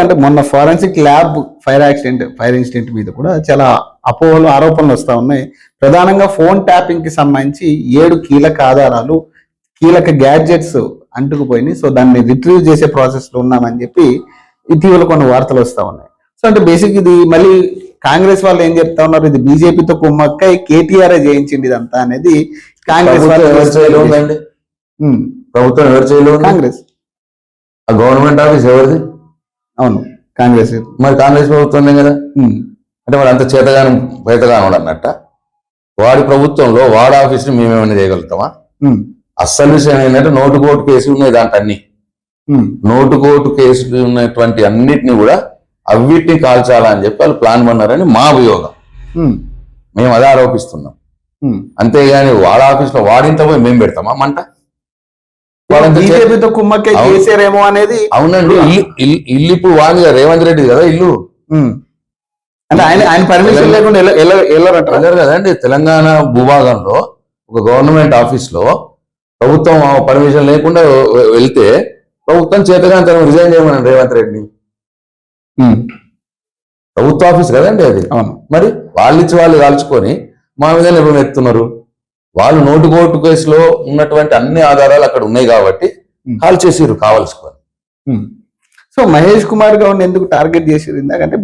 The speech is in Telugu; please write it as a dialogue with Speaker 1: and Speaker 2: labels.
Speaker 1: అంటే మొన్న ఫారెన్సిక్ ల్యాబ్ ఫైర్ ఇన్సిడెంట్ మీద కూడా చాలా అపోహలు ఆరోపణలు వస్తా ఉన్నాయి. ప్రధానంగా ఫోన్ ట్యాపింగ్ కి సంబంధించి 7 కీలక ఆధారాలు, కీలక గ్యాడ్జెట్స్ అంటుకుపోయినాయి. సో దాన్ని రిట్రీవ్ చేసే ప్రాసెస్ లో ఉన్నామని చెప్పి ఇటీవల కొన్ని వార్తలు వస్తా ఉన్నాయి. సో అంటే బేసిక్ ఇది మళ్ళీ కాంగ్రెస్ వాళ్ళు ఏం చెప్తా ఉన్నారు, ఇది బీజేపీతో కుమ్మక్కై కేటీఆర్ చేయించింది ఇదంతా అనేది కాంగ్రెస్
Speaker 2: ప్రభుత్వం ఎవరు చేయలేదు?
Speaker 1: కాంగ్రెస్.
Speaker 2: ఆ గవర్నమెంట్ ఆఫీస్ ఎవరిది?
Speaker 1: అవును, కాంగ్రెస్.
Speaker 2: మరి కాంగ్రెస్ ప్రభుత్వం కదా. అంటే మరి అంత బయటగానోడు అన్నట్ట. వాడి ప్రభుత్వంలో వాడి ఆఫీస్ని మేమేమైనా చేయగలుగుతామా? అస్సలు విషయం ఏంటంటే నోటుకోటు కేసులు ఉన్నాయి దాంట్లో అన్ని. నోటుకోటు కేసులు ఉన్నటువంటి అన్నిటిని కూడా అవిటిని కాల్చాలా అని చెప్పి వాళ్ళు ప్లాన్ పన్నారని మా అభియోగం. మేము అదే ఆరోపిస్తున్నాం. అంతేగాని వాడ ఆఫీస్లో వాడింత పోయి మేము పెడతామా మంట?
Speaker 1: బీజేపీతో కుమ్మక్కే చేసారేమో అనేది.
Speaker 2: అవునండి, ఇల్లు ఇప్పుడు వాడిగా రేవంత్ రెడ్డి కదా ఇల్లు.
Speaker 1: అంటే ఆయన పర్మిషన్ లేకుండా
Speaker 2: వెళ్ళరు కదండి. తెలంగాణ భూభాగంలో ఒక గవర్నమెంట్ ఆఫీస్ లో ప్రభుత్వం పర్మిషన్ లేకుండా వెళ్తే ప్రభుత్వం చేతగాంతరం రిజైన్ చేయమని రేవంత్ రెడ్డిని. ప్రభుత్వ ఆఫీస్ కదండి అది. మరి వాళ్ళు ఇచ్చి వాళ్ళు కాల్చుకొని మా మీద నిపుణులు ఎత్తున్నారు. వాళ్ళు నోటుకోటు కేసులో ఉన్నటువంటి అన్ని ఆధారాలు అక్కడ ఉన్నాయి కాబట్టి కాల్ చేసిరు కావాల్సుకొని.
Speaker 1: సో మహేష్ కుమార్ గౌడ్ ఎందుకు టార్గెట్ చేసిరు ఇందాకంటే